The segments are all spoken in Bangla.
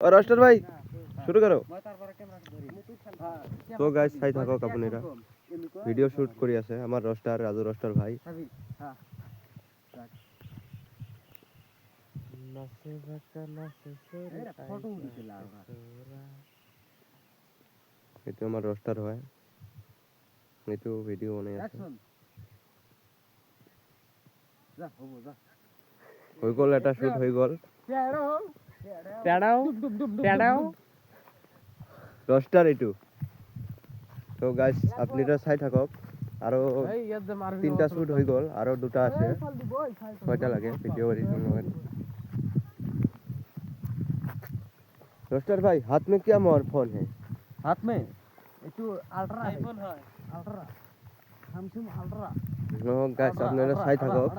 और रोस्टर भाई शुरू करो। तो गाइस साइड থাকক আপনারা ভিডিও শুট কৰি আছে আমাৰ রোস্টার রাজু রোস্টার ভাই। এইটো আমাৰ রোস্টার হয়, এইটো ভিডিও বনাই আছে। হৈ গ'ল, এটা শুট হৈ গ'ল। রোস্টার এইটো। তো গাইস আপনারা চাই থাকক আৰু তিনটা শুট হৈ গ'ল আৰু দুটা আছে, ছয়টা লাগে ভিডিও এডিটিং হয়। रोस्टर भाई हाथ में क्या फोन है? हाथ में ये अल्ट्रा आईफोन है, ultra Samsung ultra. No guys আপনারা চাই থাকক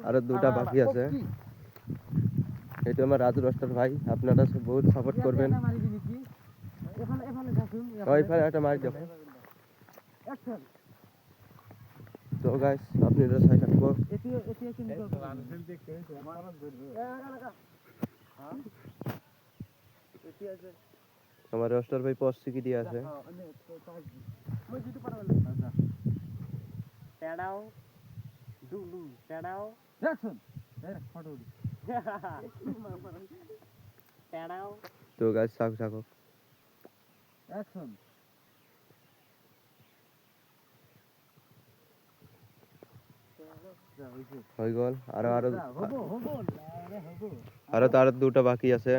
আৰু দুটা বাকি আছে। এইটো আমাৰ রাজু রোস্টার ভাই, আপনারা বহুত সাপোর্ট করবেন। ওইফালে একটা মারি দাও। তো গাইস আপনারা চাই থাকবো। আমার রোস্টার ভাই পোস্ট কি দিয়া আছে। তো গাইস সাক থাকো অ্যাকশন। হৈ গ'ল আৰু তার দুটা বাকি আছে।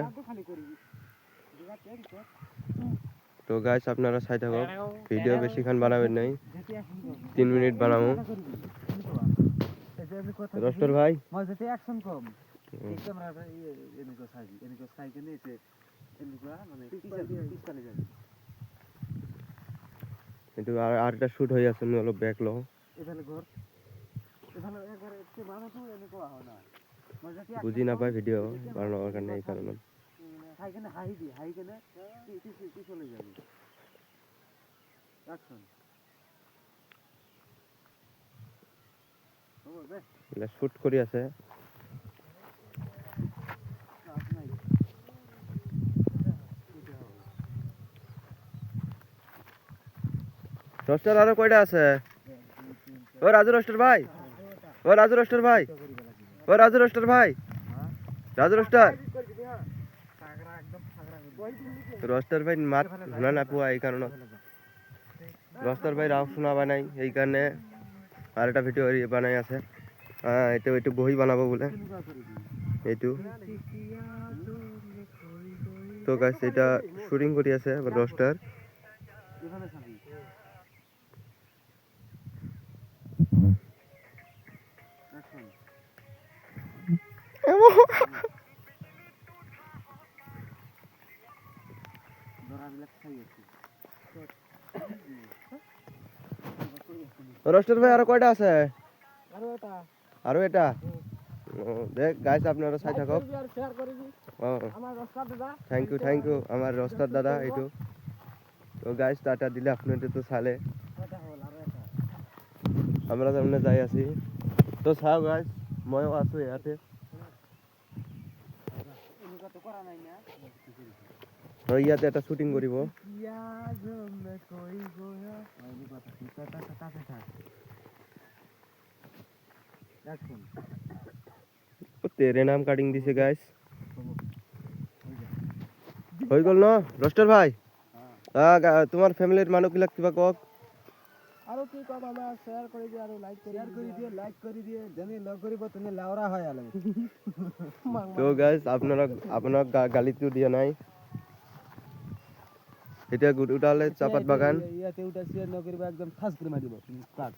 তো গাইস আপনারা চাই থাকক, ভিডিও বেশিখান বানাবেন নাই, 3 মিনিট বানাবো। রোস্টার ভাই মজেতে অ্যাকশন কম এই ক্যামেরাটা এনেকো সাইকেল নিতে এনেকো মানে পিছালে যাবে। কিন্তু আরটা শুট হই আছে, নি হলো ব্যাক লো এখানে ঘর এখানে একবার একটু বানাতো এনেকো হয় না মজেতে বুঝি না পাই ভিডিও বানানোর কারণে এই কারণে সাইকেলে হাইকেনে পিছলে যাবে। অ্যাকশন এটা শুট করি আছে। রোস্টার আরো কয়টা আছে? ও রাজু রোস্টার ভাই, ও রাজু রোস্টার ভাই, ও রাজু রোস্টার ভাই, রাজু রোস্টার রোস্টার ভাই মাত শোনা না পুয়া, এই কারণে রোস্টার ভাই রাও শোনা বানাই, এই কারণে আর একটা ভিডিও বানাই আছে। এইটো বহি বানাবো বলে এইটো। তো গাইস এটা শুটিং করি আছে রোস্টার। রোস্টার ভাই আরো কয়টা আছে? আরো এটা দেখ গাইস আপনারা চাই থাকক। থ্যাংক ইউ আমার রোস্টার দাদা এইটো। তো গাইস টাটা দিলে আপনাদের তো চালে আমরা সামনে যাই আছি। তো চাও গাইস ময়ও আছো ইয়াতে। ইয়াতে এটা শুটিং করিব। তেরে নাম কাটিং দিছে গাইস। হৈ গ'ল ন রোস্টার ভাই? তোমার ফ্যামিলির মানুষবিলাক কিবা কক আৰু কি কম, আমাৰ শেয়াৰ কৰি দিয়ে আৰু লাইক কৰি দিয়ে যেনে লগ কৰিব তেনে লাউৰা হয় আলে। তো গাইস আপনারা গালিটো দিয়া নাই। এটা গুড উঠালে চাপাত বাগান ইয়াতে উঠা শেয়ার নকৰিবা, একদম ফাস করে মাৰিব কাট।